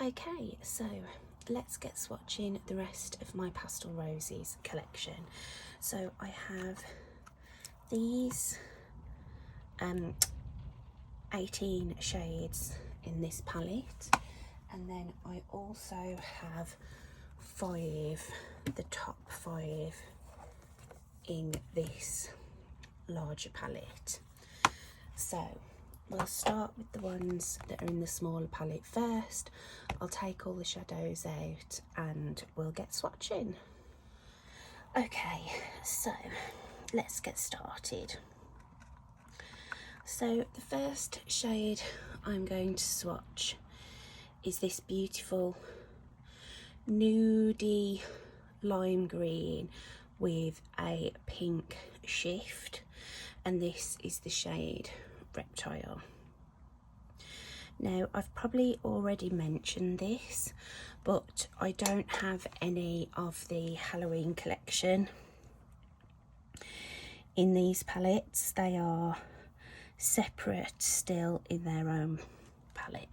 Okay, so let's get swatching the rest of my Pastel Roses collection. So I have these 18 shades in this palette, and then I also have the top 5 in this larger palette. So we'll start with the ones that are in the smaller palette first. I'll take all the shadows out and we'll get swatching. Okay, so let's get started. So the first shade I'm going to swatch is this beautiful nudie lime green with a pink shift, and this is the shade Reptile. Now, I've probably already mentioned this, but I don't have any of the Halloween collection in these palettes. They are separate still in their own palette.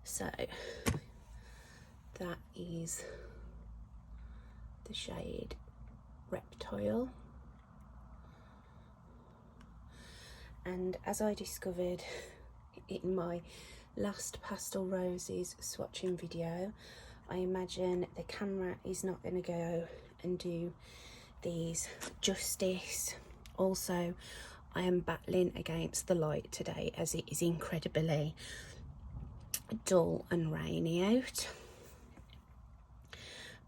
So that is the shade Reptile. And as I discovered in my last Pastel Roses swatching video, I imagine the camera is not going to go and do these justice. Also, I am battling against the light today as it is incredibly dull and rainy out,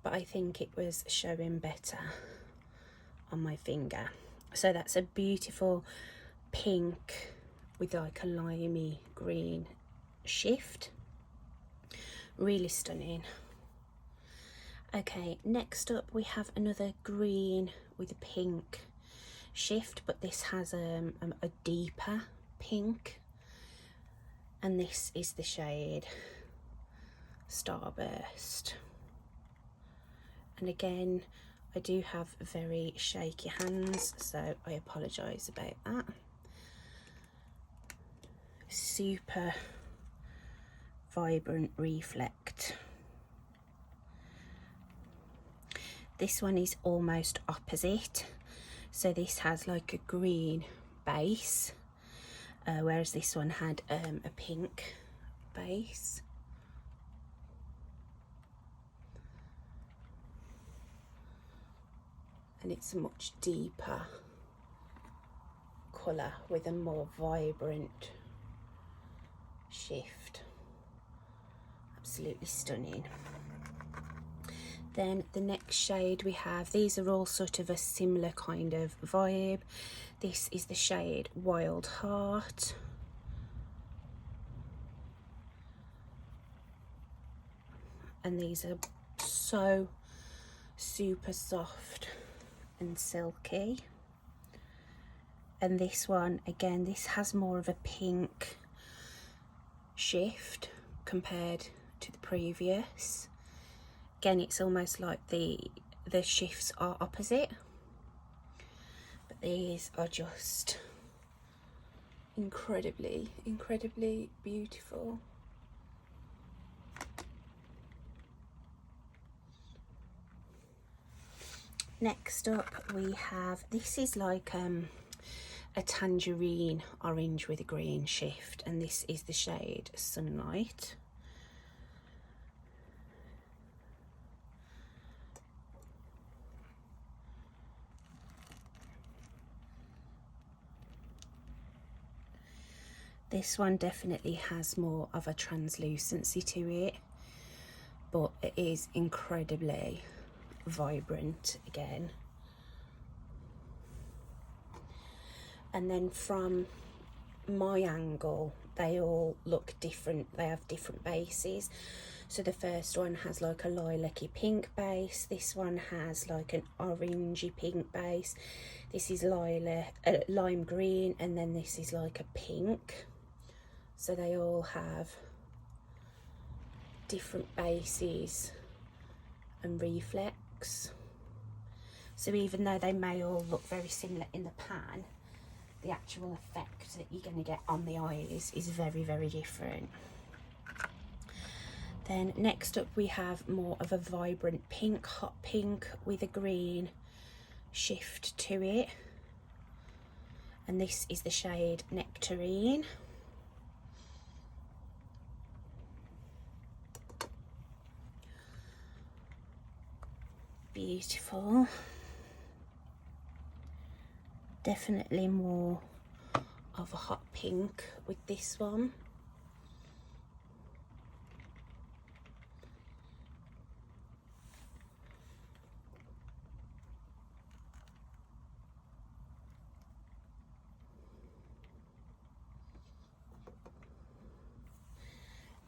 but I think it was showing better on my finger. So that's a beautiful pink with like a limey green shift, really stunning. Okay, next up we have another green with a pink shift, but this has a deeper pink, and this is the shade Starburst. And again, I do have very shaky hands, so I apologise about that. Super vibrant reflect. This one is almost opposite, so this has like a green base, whereas this one had a pink base. And it's a much deeper colour with a more vibrant shift. Absolutely stunning. Then the next shade we have, these are all sort of a similar kind of vibe. This is the shade Wild Heart. And these are so super soft and silky. And this one, again, this has more of a pink shift compared to the previous. Again, it's almost like the shifts are opposite, but these are just incredibly beautiful. Next up we have, this is like a tangerine orange with a green shift, and this is the shade Sunlight. This one definitely has more of a translucency to it, but it is incredibly vibrant again. And then from my angle, they all look different. They have different bases. So the first one has like a lilac-y pink base. This one has like an orangey pink base. This is lime green, and then this is like a pink. So they all have different bases and reflex. So even though they may all look very similar in the pan, the actual effect that you're going to get on the eyes is very different. Then next up we have more of a vibrant pink, hot pink with a green shift to it. And this is the shade Nectarine. Beautiful. Definitely more of a hot pink with this one.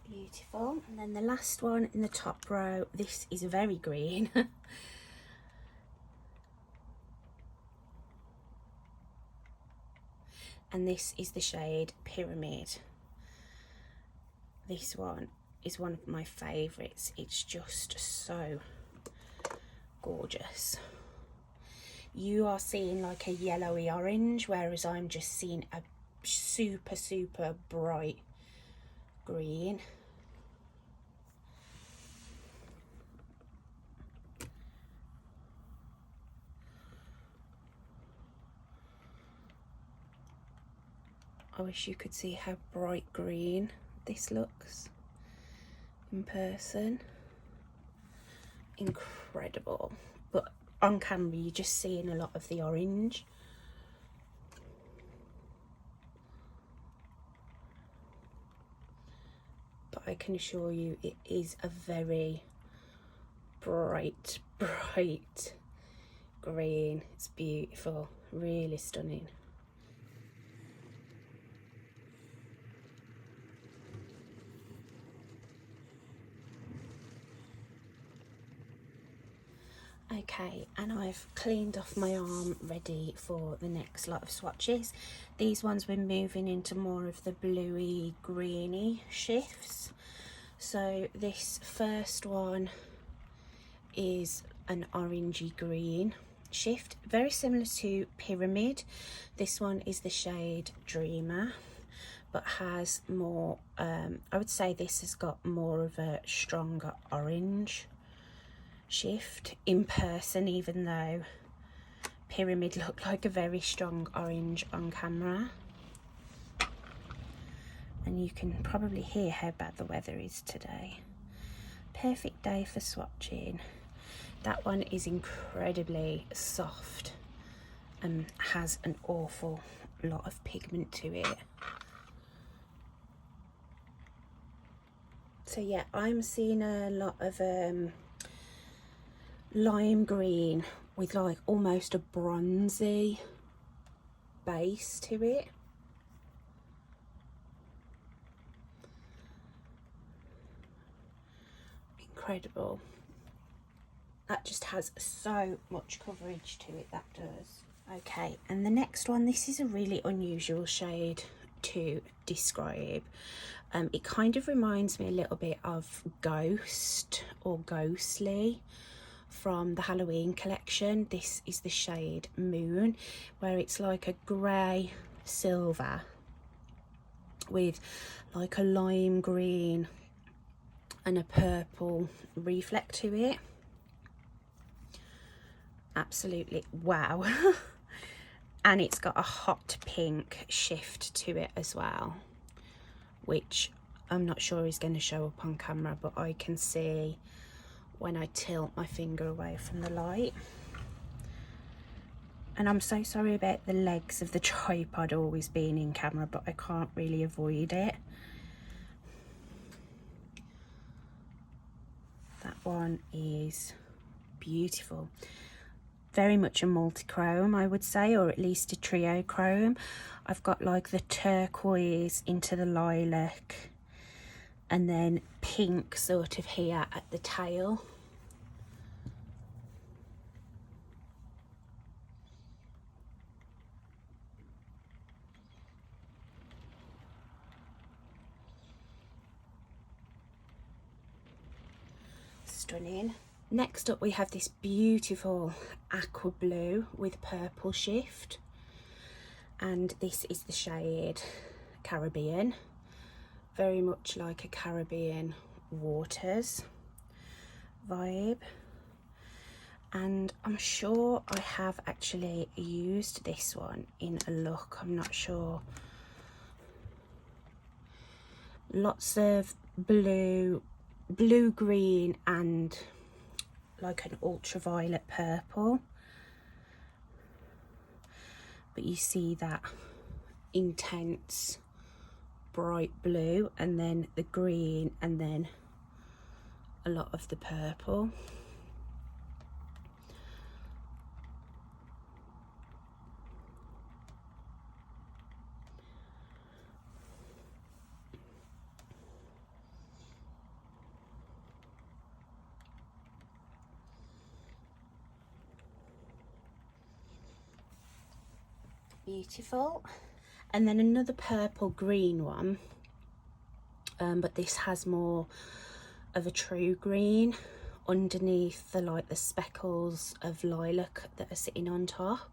Beautiful. And then the last one in the top row, this is very green. And this is the shade Pyramid. This one is one of my favourites. It's just so gorgeous. You are seeing like a yellowy orange, whereas I'm just seeing a super bright green. I wish you could see how bright green this looks in person. Incredible. But on camera you're just seeing a lot of the orange. But I can assure you it is a very bright green. It's beautiful, really stunning. Okay, and I've cleaned off my arm, ready for the next lot of swatches. These ones we're moving into more of the bluey greeny shifts. So this first one is an orangey green shift, very similar to Pyramid. This one is the shade Dreamer, but has more, I would say this has got more of a stronger orange shift in person, even though Pyramid looked like a very strong orange on camera. And you can probably hear how bad the weather is today. Perfect day for swatching. That one is incredibly soft and has an awful lot of pigment to it. So yeah, I'm seeing a lot of lime green with like almost a bronzy base to it. Incredible. That just has so much coverage to it, that does. Okay, and the next one, this is a really unusual shade to describe. It kind of reminds me a little bit of Ghost or Ghostly from the Halloween collection. This is the shade Moon, where it's like a grey silver with like a lime green and a purple reflect to it. Absolutely wow. And it's got a hot pink shift to it as well, which I'm not sure is going to show up on camera, but I can see when I tilt my finger away from the light. And I'm so sorry about the legs of the tripod always being in camera, but I can't really avoid it. That one is beautiful. Very much a multi-chrome, I would say, or at least a trio chrome. I've got like the turquoise into the lilac, and then pink sort of here at the tail. Stunning. Next up we have this beautiful aqua blue with purple shift, and this is the shade Caribbean. Very much like a Caribbean Waters vibe, and I'm sure I have actually used this one in a look, I'm not sure. Lots of blue, green, and like an ultraviolet purple, but you see that intense bright blue, and then the green, and then a lot of the purple. Beautiful. And then another purple green one, but this has more of a true green underneath the speckles of lilac that are sitting on top.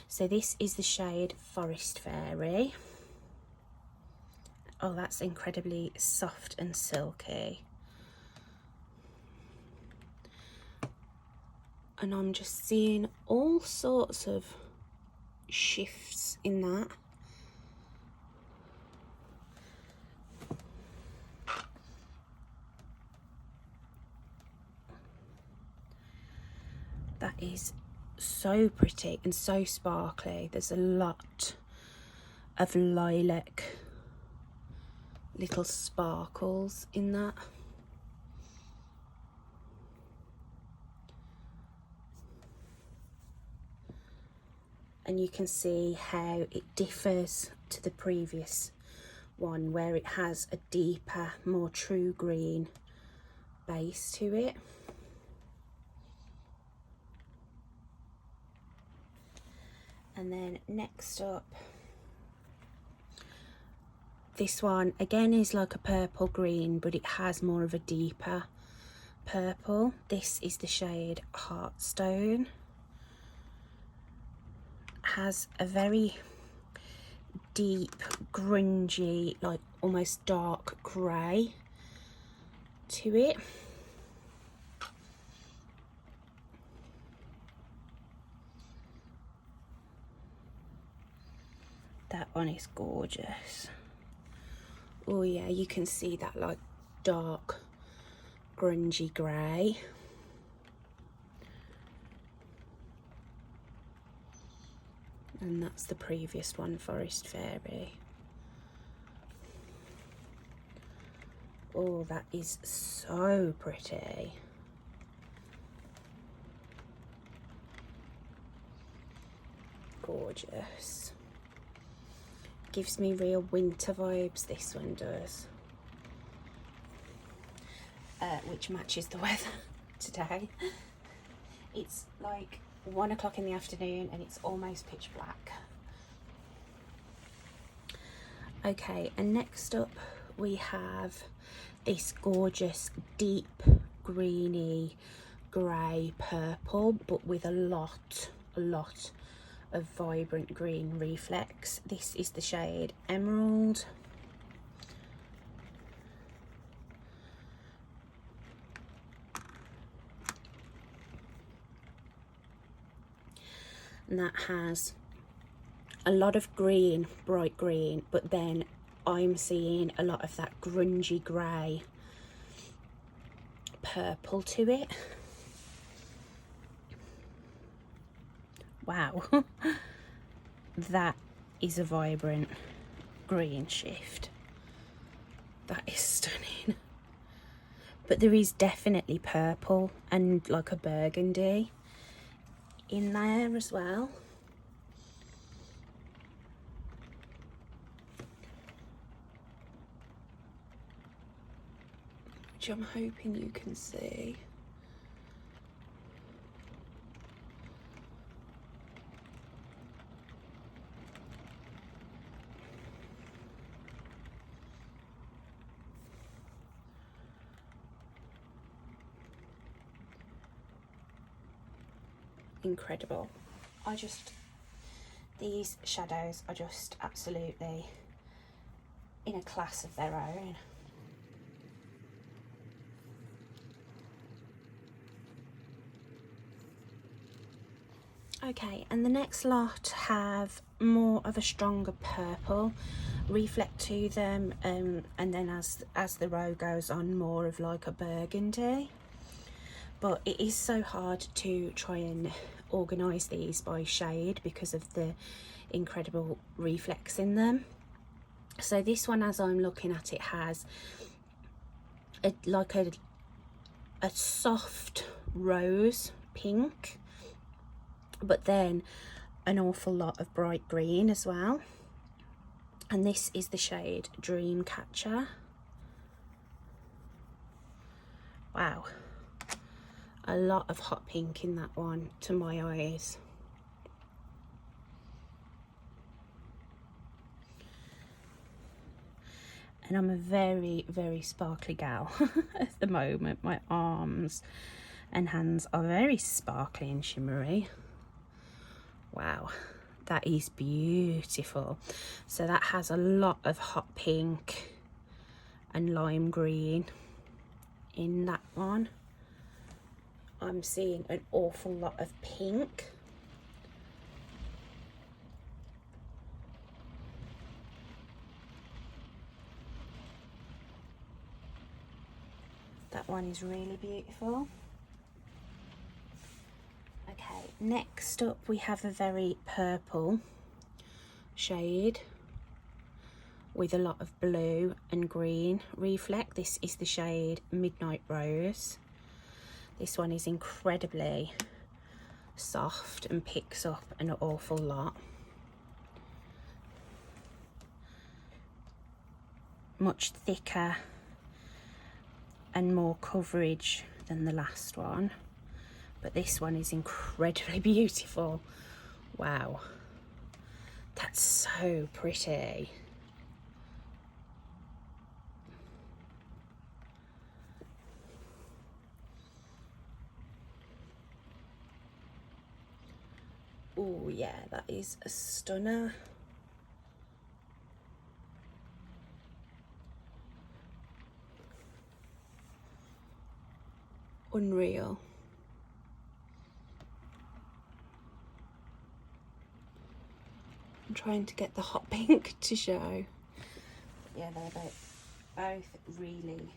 So this is the shade Forest Fairy. Oh, that's incredibly soft and silky. And I'm just seeing all sorts of shifts in that. That is so pretty and so sparkly. There's a lot of lilac little sparkles in that. And you can see how it differs to the previous one, where it has a deeper, more true green base to it. And then next up, this one again is like a purple green, but it has more of a deeper purple. This is the shade Heartstone. Has a very deep, grungy, like almost dark grey to it. That one is gorgeous. Oh yeah, you can see that like dark, grungy grey. And that's the previous one, Forest Fairy. Oh, that is so pretty. Gorgeous. Gives me real winter vibes, this one does. Which matches the weather today. It's like 1 o'clock in the afternoon and it's almost pitch black. Okay, and next up we have this gorgeous deep greeny grey purple, but with a lot of vibrant green reflex. This is the shade Emerald. And that has a lot of green, bright green, but then I'm seeing a lot of that grungy grey purple to it. Wow. That is a vibrant green shift. That is stunning. But there is definitely purple and like a burgundy in there as well. Which I'm hoping you can see. Incredible. These shadows are just absolutely in a class of their own. Okay, and the next lot have more of a stronger purple reflect to them, and then as the row goes on, more of like a burgundy. But it is so hard to try and organise these by shade because of the incredible reflex in them. So this one, as I'm looking at it, has like a soft rose pink, but then an awful lot of bright green as well. And this is the shade Dreamcatcher. Wow, a lot of hot pink in that one to my eyes. And I'm a very, very sparkly gal at the moment. My arms and hands are very sparkly and shimmery. Wow, that is beautiful. So that has a lot of hot pink and lime green in that one. I'm seeing an awful lot of pink. That one is really beautiful. Okay, next up we have a very purple shade with a lot of blue and green reflect. This is the shade Midnight Rose. This one is incredibly soft and picks up an awful lot. Much thicker and more coverage than the last one, but this one is incredibly beautiful. Wow, that's so pretty. Oh yeah, that is a stunner. Unreal. I'm trying to get the hot pink to show. Yeah, they're both really,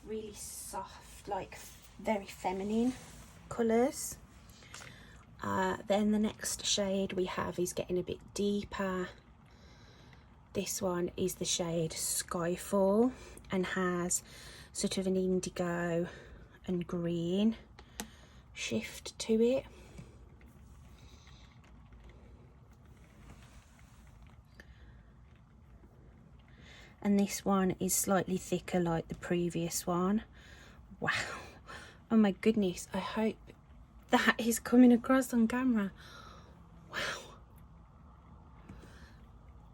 really soft, like very feminine colours. Then the next shade we have is getting a bit deeper. This one is the shade Skyfall and has sort of an indigo and green shift to it. And this one is slightly thicker like the previous one. Wow, oh my goodness, I hope that is coming across on camera. Wow,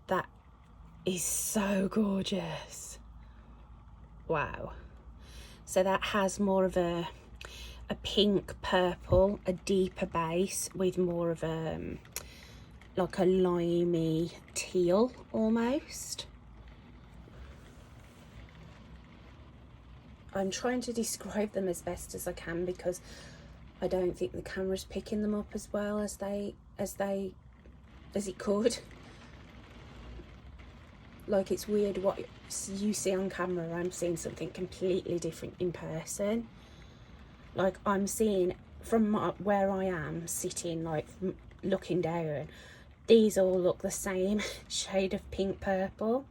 that is so gorgeous. Wow. So that has more of a pink purple, a deeper base with more of a like a limey teal almost. I'm trying to describe them as best as I can because I don't think the camera's picking them up as well as it could. Like, it's weird what you see on camera. I'm seeing something completely different in person. Like, I'm seeing from where I am sitting, like looking down, these all look the same shade of pink purple,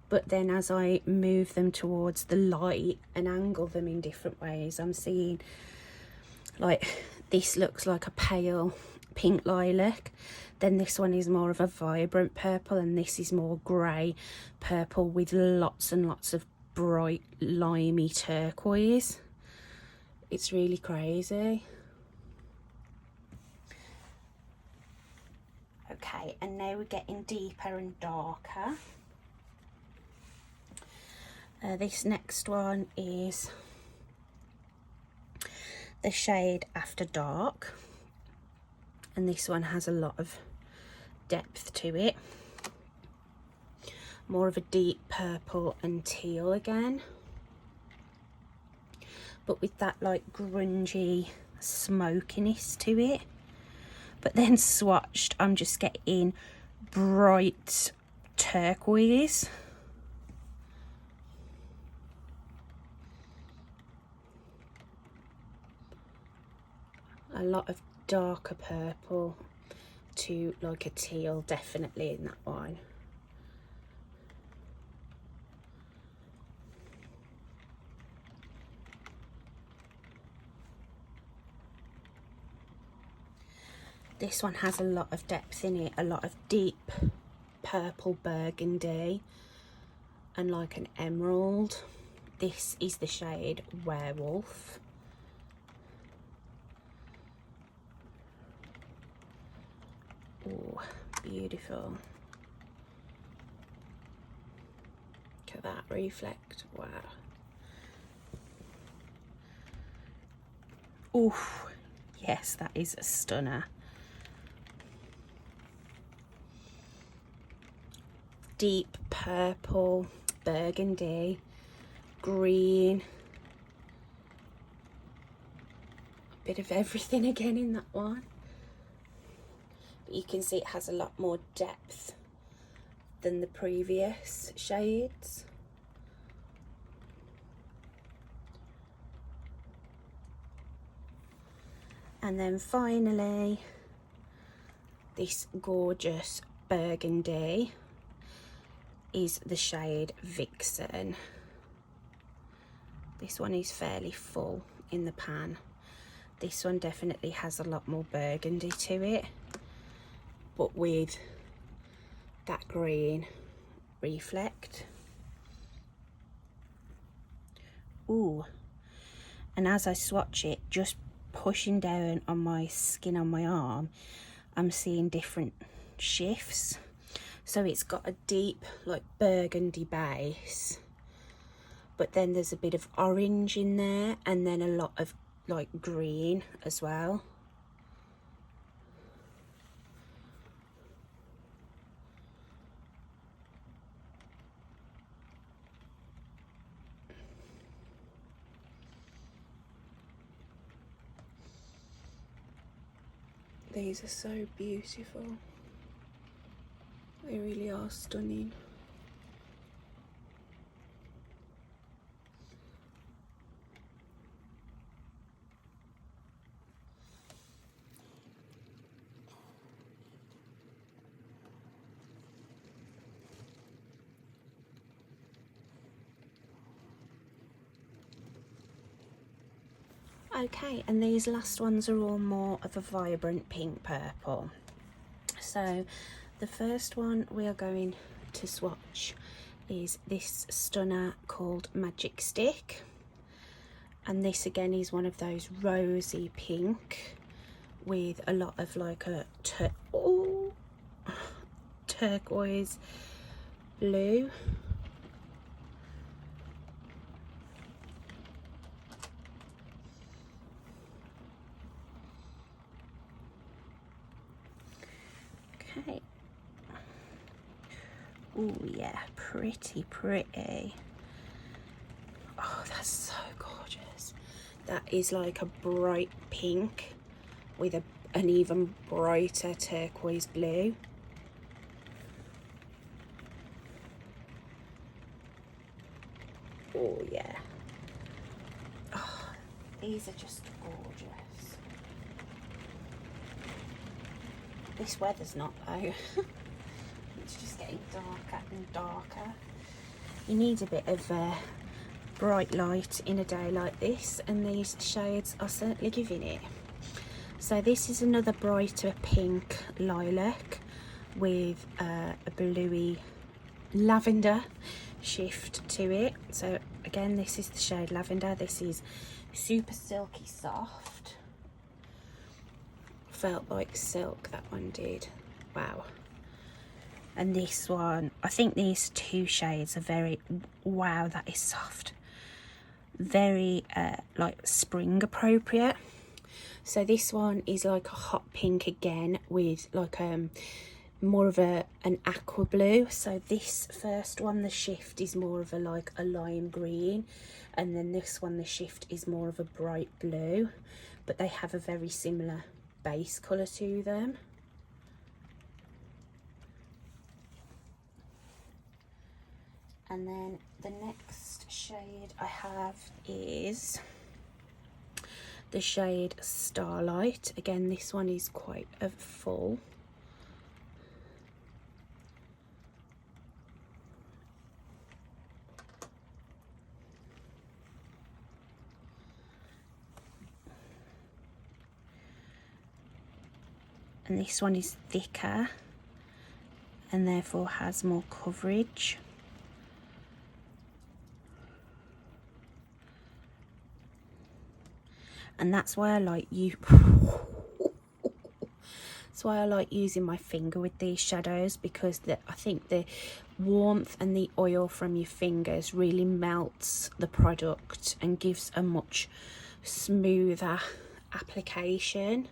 but then as I move them towards the light and angle them in different ways, I'm seeing like this looks like a pale pink lilac, then this one is more of a vibrant purple, and this is more grey purple with lots and lots of bright limey turquoise. It's really crazy. Okay, and now we're getting deeper and darker. This next one is the shade After Dark, and this one has a lot of depth to it. More of a deep purple and teal again, but with that like grungy smokiness to it. But then swatched, I'm just getting bright turquoise. A lot of darker purple to like a teal, definitely in that one. This one has a lot of depth in it, a lot of deep purple burgundy and like an emerald. This is the shade Werewolf. Oh, beautiful. Look at that reflect, wow. Oh, yes, that is a stunner. Deep purple, burgundy, green. A bit of everything again in that one. But you can see it has a lot more depth than the previous shades. And then finally, this gorgeous burgundy is the shade Vixen. This one is fairly full in the pan. This one definitely has a lot more burgundy to it, but with that green reflect. Ooh, and as I swatch it, just pushing down on my skin on my arm, I'm seeing different shifts. So it's got a deep like burgundy base, but then there's a bit of orange in there, and then a lot of like green as well. These are so beautiful. They really are stunning. Okay, and these last ones are all more of a vibrant pink purple. So the first one we are going to swatch is this stunner called Magic Stick, and this again is one of those rosy pink with a lot of like a turquoise blue. Okay. Oh yeah, pretty. Oh, that's so gorgeous. That is like a bright pink with an even brighter turquoise blue. Oh yeah. Oh, these are just gorgeous. This weather's not though. It's just getting darker and darker. You need a bit of bright light in a day like this, and these shades are certainly giving it. So this is another brighter pink lilac with a bluey lavender shift to it. So again, this is the shade Lavender. This is super silky soft. Felt like silk, that one did. Wow. And this one, I think these two shades are very, wow, that is soft. Very like spring appropriate. So this one is like a hot pink again with like more of an aqua blue. So this first one, the shift is more of a like a lime green, and then this one, the shift is more of a bright blue, but they have a very similar base colour to them. And then the next shade I have is the shade Starlight. Again, this one is quite a full. And this one is thicker and therefore has more coverage. And that's why I like that's why I like using my finger with these shadows, because I think the warmth and the oil from your fingers really melts the product and gives a much smoother application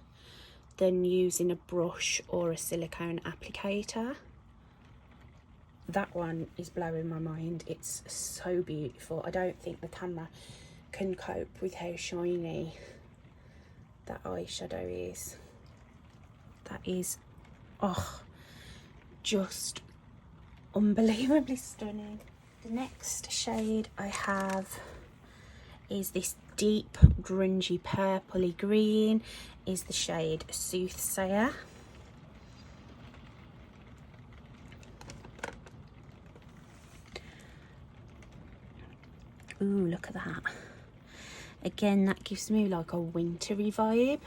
than using a brush or a silicone applicator. That one is blowing my mind. It's so beautiful. I don't think the camera can cope with how shiny that eyeshadow is. That is, oh, just unbelievably stunning. The next shade I have is this deep grungy purpley green, is the shade Soothsayer. Ooh, look at that. Again, that gives me like a wintry vibe.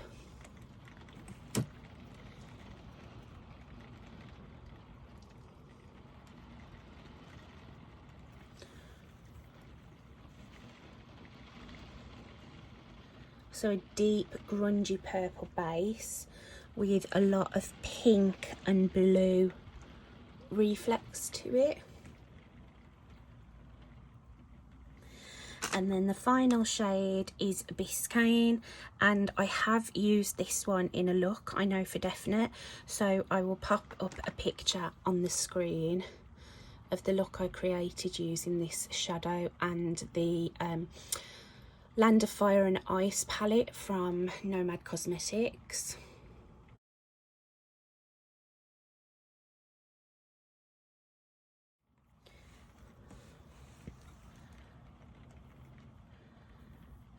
So a deep grungy purple base with a lot of pink and blue reflex to it. And then the final shade is Biscayne, and I have used this one in a look, I know for definite, so I will pop up a picture on the screen of the look I created using this shadow and the Land of Fire and Ice palette from Nomad Cosmetics.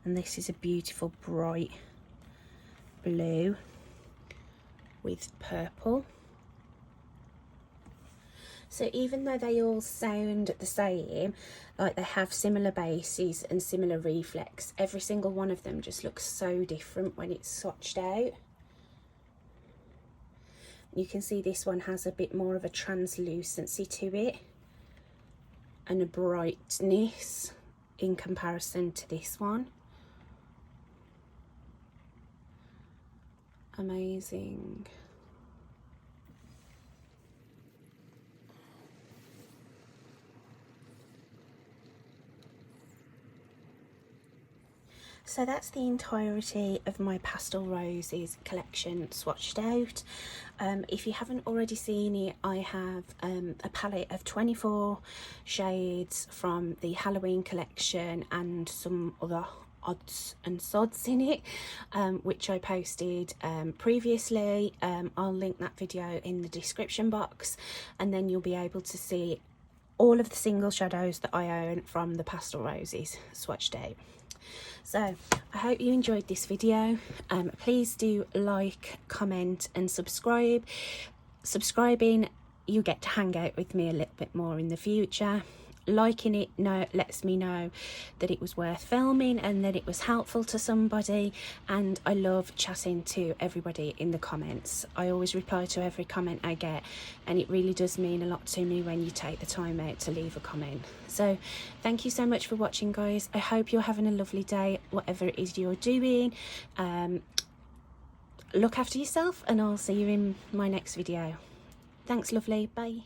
And this is a beautiful bright blue with purple. So even though they all sound the same, like they have similar bases and similar reflex, every single one of them just looks so different when it's swatched out. You can see this one has a bit more of a translucency to it and a brightness in comparison to this one. Amazing. So that's the entirety of my Pastel Roses collection swatched out. If you haven't already seen it, I have a palette of 24 shades from the Halloween collection and some other odds and sods in it, which I posted previously. I'll link that video in the description box, and then you'll be able to see all of the single shadows that I own from the Pastel Roses swatched out. So I hope you enjoyed this video. Please do like, comment and subscribe. Subscribing, you get to hang out with me a little bit more in the future. Liking it lets me know that it was worth filming and that it was helpful to somebody, and I love chatting to everybody in the comments. I always reply to every comment I get, and it really does mean a lot to me when you take the time out to leave a comment. So thank you so much for watching, guys. I hope you're having a lovely day, whatever it is you're doing. Look after yourself, and I'll see you in my next video. Thanks, lovely. Bye.